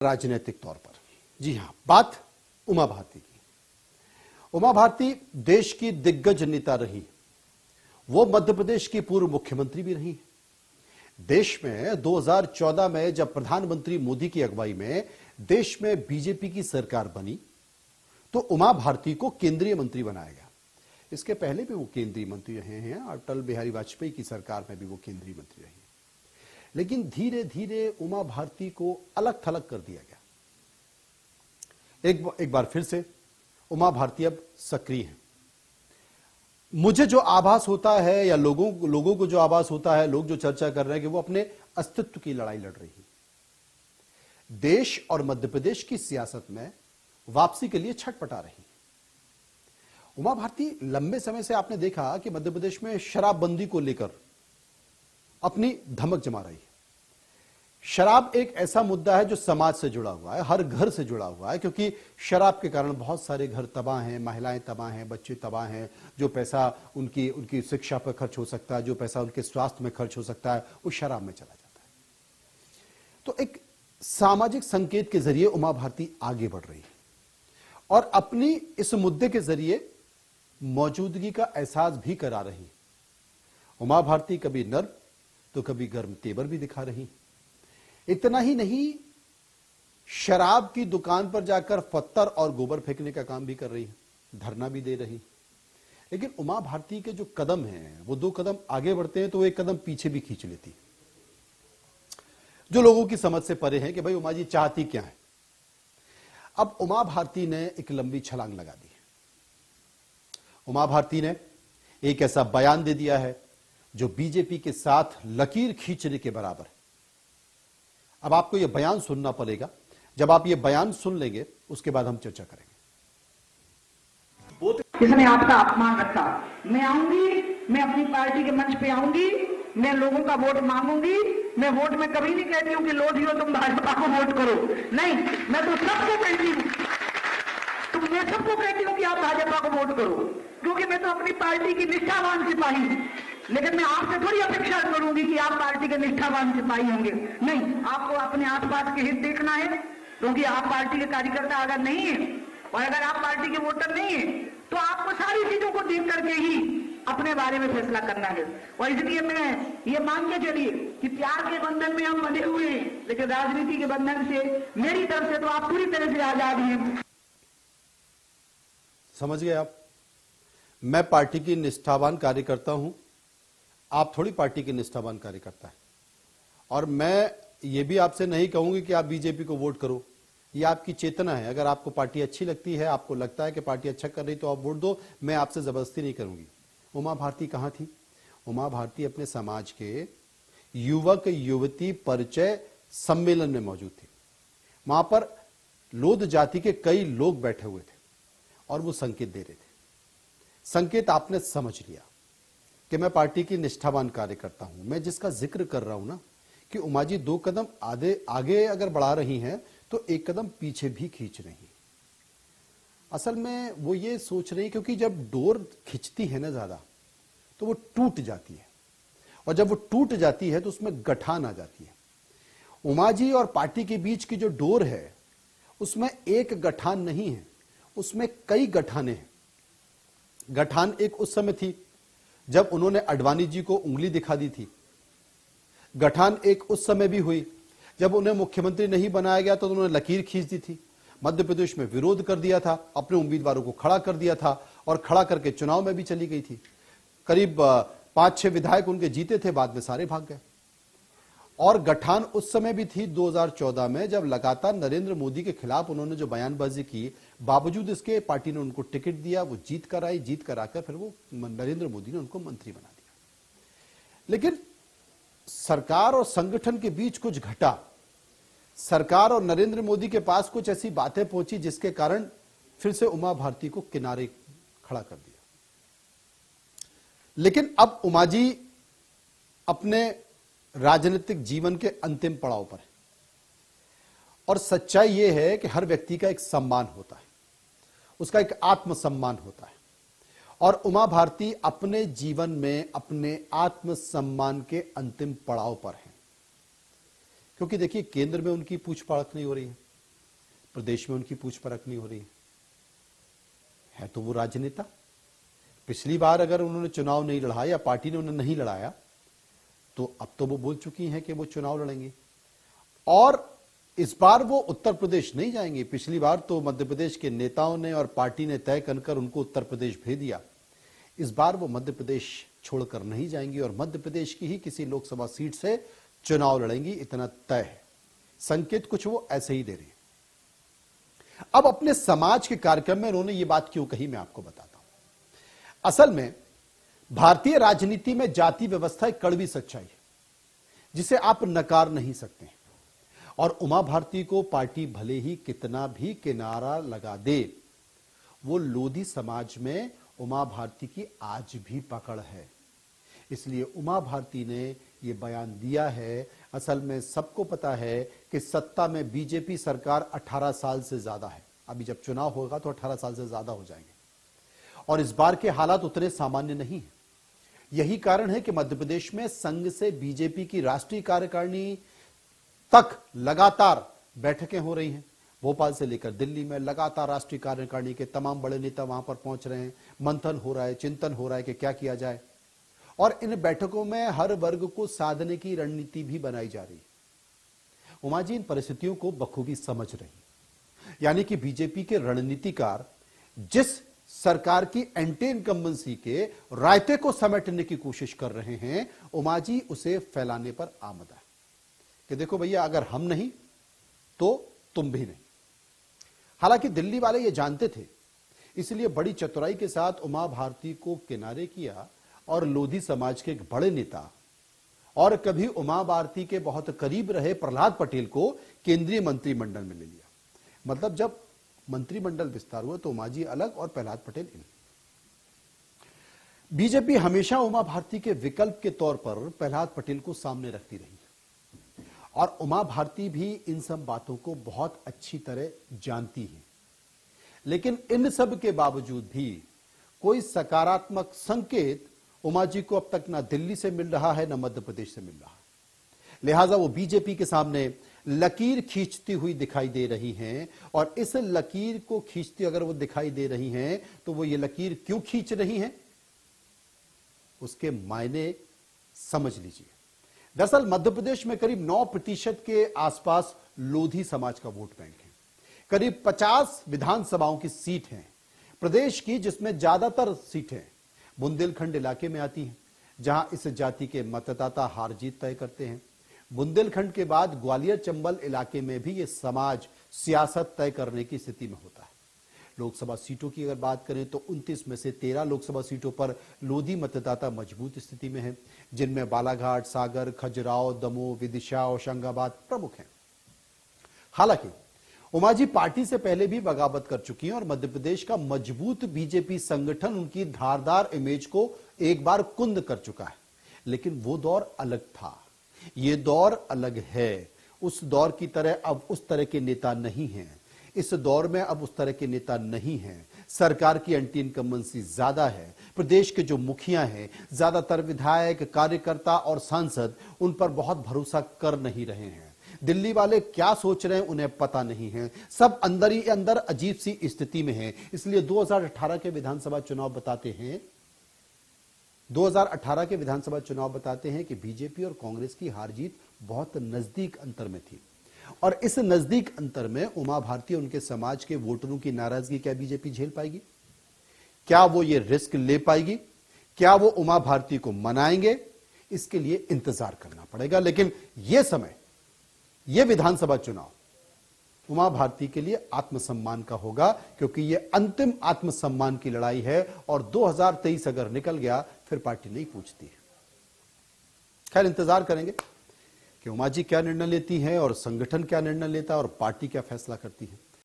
राजनीतिक तौर पर। जी हां, बात उमा भारती की। उमा भारती देश की दिग्गज नेता रही, वो मध्य प्रदेश की पूर्व मुख्यमंत्री भी रही। देश में 2014 में जब प्रधानमंत्री मोदी की अगुवाई में देश में बीजेपी की सरकार बनी तो उमा भारती को केंद्रीय मंत्री बनाया गया। इसके पहले भी वो केंद्रीय मंत्री रहे हैं, अटल बिहारी वाजपेयी की सरकार में भी वो केंद्रीय मंत्री रही। लेकिन धीरे धीरे उमा भारती को अलग थलग कर दिया गया। एक बार फिर से उमा भारती अब सक्रिय है। मुझे जो आभास होता है या लोगों को जो आभास होता है, लोग जो चर्चा कर रहे हैं कि वो अपने अस्तित्व की लड़ाई लड़ रही है। देश और मध्य प्रदेश की सियासत में वापसी के लिए छटपटा रही। उमा भारती लंबे समय से आपने देखा कि मध्य प्रदेश में शराबबंदी को लेकर अपनी धमक जमा रही है। शराब एक ऐसा मुद्दा है जो समाज से जुड़ा हुआ है, हर घर से जुड़ा हुआ है, क्योंकि शराब के कारण बहुत सारे घर तबाह हैं, महिलाएं तबाह हैं, बच्चे तबाह हैं। जो पैसा उनकी शिक्षा पर खर्च हो सकता है, जो पैसा उनके स्वास्थ्य में खर्च हो सकता है, वो शराब में चला जाता है। तो एक सामाजिक संकेत के जरिए उमा भारती आगे बढ़ रही है और अपनी इस मुद्दे के जरिए मौजूदगी का एहसास भी करा रही। उमा भारती कभी नर्म तो कभी गर्म तेवर भी दिखा रही। इतना ही नहीं, शराब की दुकान पर जाकर पत्थर और गोबर फेंकने का काम भी कर रही है, धरना भी दे रही। लेकिन उमा भारती के जो कदम हैं वो 2 कदम आगे बढ़ते हैं तो वो 1 कदम पीछे भी खींच लेती, जो लोगों की समझ से परे है कि भाई उमा जी चाहती क्या है। अब उमा भारती ने एक लंबी छलांग लगा दी है। उमा भारती ने एक ऐसा बयान दे दिया है जो बीजेपी के साथ लकीर खींचने के बराबर है। अब आपको यह बयान सुनना पड़ेगा। जब आप ये बयान सुन लेंगे उसके बाद हम चर्चा करेंगे। इसने आपका अपमान रखा। मैं आऊंगी, मैं अपनी पार्टी के मंच पे आऊंगी, मैं लोगों का वोट मांगूंगी। मैं वोट में कभी नहीं कहती हूँ कि लोधियो तुम भाजपा को वोट करो, नहीं, मैं तो सबको कहती हूँ, तो मैं सबको कहती हूँ कि आप भाजपा को वोट करो, क्योंकि मैं तो अपनी पार्टी की निष्ठावान सिपाही हूँ। लेकिन मैं आपसे थोड़ी अपेक्षा करूंगी कि आप पार्टी के निष्ठावान सिपाही होंगे, नहीं, आपको अपने आसपास के हित देखना है, क्योंकि आप पार्टी के कार्यकर्ता अगर नहीं है और अगर आप पार्टी के वोटर नहीं है तो आपको सारी चीजों को देख करके ही अपने बारे में फैसला करना है। और इसलिए मैं ये मान के चलिए कि प्यार के बंधन में हम बंधे हुए हैं, लेकिन राजनीति के बंधन से मेरी तरफ से तो आप पूरी तरह से आजाद हैं। समझ गए आप? मैं पार्टी की निष्ठावान कार्यकर्ता हूं, आप थोड़ी पार्टी के निष्ठावान कार्यकर्ता है। और मैं ये भी आपसे नहीं कहूंगी कि आप बीजेपी को वोट करो, ये आपकी चेतना है। अगर आपको पार्टी अच्छी लगती है, आपको लगता है कि पार्टी अच्छा कर रही तो आप वोट दो, मैं आपसे जबरदस्ती नहीं करूंगी। उमा भारती कहां थी? उमा भारती अपने समाज के युवक युवती परिचय सम्मेलन में मौजूद थी। वहां पर लोध जाति के कई लोग बैठे हुए थे और वो संकेत दे रहे थे। संकेत आपने समझ लिया कि मैं पार्टी की निष्ठावान कार्यकर्ता हूं। मैं जिसका जिक्र कर रहा हूं ना कि उमा जी 2 कदम आगे अगर बढ़ा रही हैं तो 1 कदम पीछे भी खींच रही। असल में वो ये सोच रही, क्योंकि जब डोर खिंचती है ना ज्यादा तो वो टूट जाती है, और जब वो टूट जाती है तो उसमें गठान आ जाती है। उमा जी और पार्टी के बीच की जो डोर है उसमें एक गठान नहीं है, उसमें कई गठाने हैं। गठान एक उस समय थी जब उन्होंने अडवाणी जी को उंगली दिखा दी थी। गठान एक उस समय भी हुई जब उन्हें मुख्यमंत्री नहीं बनाया गया तो उन्होंने लकीर खींच दी थी, मध्य प्रदेश में विरोध कर दिया था, अपने उम्मीदवारों को खड़ा कर दिया था और खड़ा करके चुनाव में भी चली गई थी। करीब 5-6 विधायक उनके जीते थे, बाद में सारे भाग गए। और गठान उस समय भी थी 2014 में, जब लगातार नरेंद्र मोदी के खिलाफ उन्होंने जो बयानबाजी की, बावजूद इसके पार्टी ने उनको टिकट दिया, वो जीत कर आई, जीत कर आकर फिर वो नरेंद्र मोदी ने उनको मंत्री बना दिया। लेकिन सरकार और संगठन के बीच कुछ घटा, सरकार और नरेंद्र मोदी के पास कुछ ऐसी बातें पहुंची जिसके कारण फिर से उमा भारती को किनारे खड़ा कर दिया। लेकिन अब उमा जी अपने राजनीतिक जीवन के अंतिम पड़ाव पर है और सच्चाई यह है कि हर व्यक्ति का एक सम्मान होता है, उसका एक आत्मसम्मान होता है, और उमा भारती अपने जीवन में अपने आत्मसम्मान के अंतिम पड़ाव पर है। क्योंकि देखिए, केंद्र में उनकी पूछ पाछ नहीं हो रही है, प्रदेश में उनकी पूछ परख नहीं हो रही है तो वो राजनेता। पिछली बार अगर उन्होंने चुनाव नहीं लड़ा या पार्टी ने उन्हें नहीं लड़ाया तो अब तो वो बोल चुकी हैं कि वो चुनाव लड़ेंगे, और इस बार वो उत्तर प्रदेश नहीं जाएंगे। पिछली बार तो मध्य प्रदेश के नेताओं ने और पार्टी ने तय कर उनको उत्तर प्रदेश भेज दिया। इस बार वो मध्य प्रदेश छोड़कर नहीं जाएंगी और मध्य प्रदेश की ही किसी लोकसभा सीट से चुनाव लड़ेंगी, इतना तय है। संकेत कुछ वो ऐसे ही दे रही है। अब अपने समाज के कार्यक्रम में उन्होंने ये बात क्यों कही, मैं आपको बताता हूं। असल में भारतीय राजनीति में जाति व्यवस्था एक कड़वी सच्चाई है जिसे आप नकार नहीं सकते। और उमा भारती को पार्टी भले ही कितना भी किनारा लगा दे, वो लोधी समाज में उमा भारती की आज भी पकड़ है। इसलिए उमा भारती ने ये बयान दिया है। असल में सबको पता है कि सत्ता में बीजेपी सरकार 18 साल से ज्यादा है। अभी जब चुनाव होगा तो 18 साल से ज्यादा हो जाएंगे और इस बार के हालात उतने सामान्य नहीं है। यही कारण है कि मध्य प्रदेश में संघ से बीजेपी की राष्ट्रीय कार्यकारिणी तक लगातार बैठकें हो रही हैं। भोपाल से लेकर दिल्ली में लगातार राष्ट्रीय कार्यकारिणी के तमाम बड़े नेता वहां पर पहुंच रहे हैं। मंथन हो रहा है, चिंतन हो रहा है कि क्या किया जाए, और इन बैठकों में हर वर्ग को साधने की रणनीति भी बनाई जा रही है। उमा जी इन परिस्थितियों को बखूबी समझ रही, यानी कि बीजेपी के रणनीतिकार जिस सरकार की एंटी इनकम्बेंसी के रायते को समेटने की कोशिश कर रहे हैं, उमा जी उसे फैलाने पर आमदा है कि देखो भैया, अगर हम नहीं तो तुम भी नहीं। हालांकि दिल्ली वाले ये जानते थे, इसलिए बड़ी चतुराई के साथ उमा भारती को किनारे किया और लोधी समाज के एक बड़े नेता और कभी उमा भारती के बहुत करीब रहे प्रहलाद पटेल को केंद्रीय मंत्रिमंडल में ले लिया। मतलब जब मंत्रिमंडल विस्तार हुआ तो उमा जी अलग और प्रहलाद पटेल इन। बीजेपी हमेशा उमा भारती के विकल्प के तौर पर प्रहलाद पटेल को सामने रखती रही और उमा भारती भी इन सब बातों को बहुत अच्छी तरह जानती है। लेकिन इन सब के बावजूद भी कोई सकारात्मक संकेत उमा जी को अब तक ना दिल्ली से मिल रहा है ना मध्य प्रदेश से मिल रहा है। लिहाजा वो बीजेपी के सामने लकीर खींचती हुई दिखाई दे रही हैं, और इस लकीर को खींचती अगर वो दिखाई दे रही हैं तो वो ये लकीर क्यों खींच रही हैं, उसके मायने समझ लीजिए। दरअसल मध्य प्रदेश में करीब 9% के आसपास लोधी समाज का वोट बैंक है। करीब 50 विधानसभाओं की सीट है प्रदेश की, जिसमें ज्यादातर सीटें बुंदेलखंड इलाके में आती हैं, जहां इस जाति के मतदाता हार जीत तय करते हैं। बुंदेलखंड के बाद ग्वालियर चंबल इलाके में भी ये समाज सियासत तय करने की स्थिति में होता है। लोकसभा सीटों की अगर बात करें तो 29 में से 13 लोकसभा सीटों पर लोधी मतदाता मजबूत स्थिति में हैं, जिनमें बालाघाट, सागर, खजुराहो, दमोह, विदिशा और होशंगाबाद प्रमुख हैं। हालांकि उमा जी पार्टी से पहले भी बगावत कर चुकी हैं और मध्य प्रदेश का मजबूत बीजेपी संगठन उनकी धारदार इमेज को एक बार कुंद कर चुका है। लेकिन वो दौर अलग था, ये दौर अलग है। उस दौर की तरह अब उस तरह के नेता नहीं हैं। इस दौर में अब उस तरह के नेता नहीं हैं। सरकार की एंटी इनकम्बेंसी ज्यादा है। प्रदेश के जो मुखिया हैं, ज्यादातर विधायक, कार्यकर्ता और सांसद उन पर बहुत भरोसा कर नहीं रहे हैं। दिल्ली वाले क्या सोच रहे हैं उन्हें पता नहीं है। सब अंदर ही अंदर अजीब सी स्थिति में है। इसलिए 2018 के विधानसभा चुनाव बताते हैं 2018 के विधानसभा चुनाव बताते हैं कि बीजेपी और कांग्रेस की हार जीत बहुत नजदीक अंतर में थी, और इस नजदीक अंतर में उमा भारती और उनके समाज के वोटरों की नाराजगी क्या बीजेपी झेल पाएगी? क्या वो ये रिस्क ले पाएगी? क्या वो उमा भारती को मनाएंगे? इसके लिए इंतजार करना पड़ेगा। लेकिन यह समय, यह विधानसभा चुनाव उमा भारती के लिए आत्मसम्मान का होगा, क्योंकि यह अंतिम आत्मसम्मान की लड़ाई है और 2023 अगर निकल गया फिर पार्टी नहीं पूछती है। खैर, इंतजार करेंगे कि उमा जी क्या निर्णय लेती हैं और संगठन क्या निर्णय लेता है और पार्टी क्या फैसला करती है।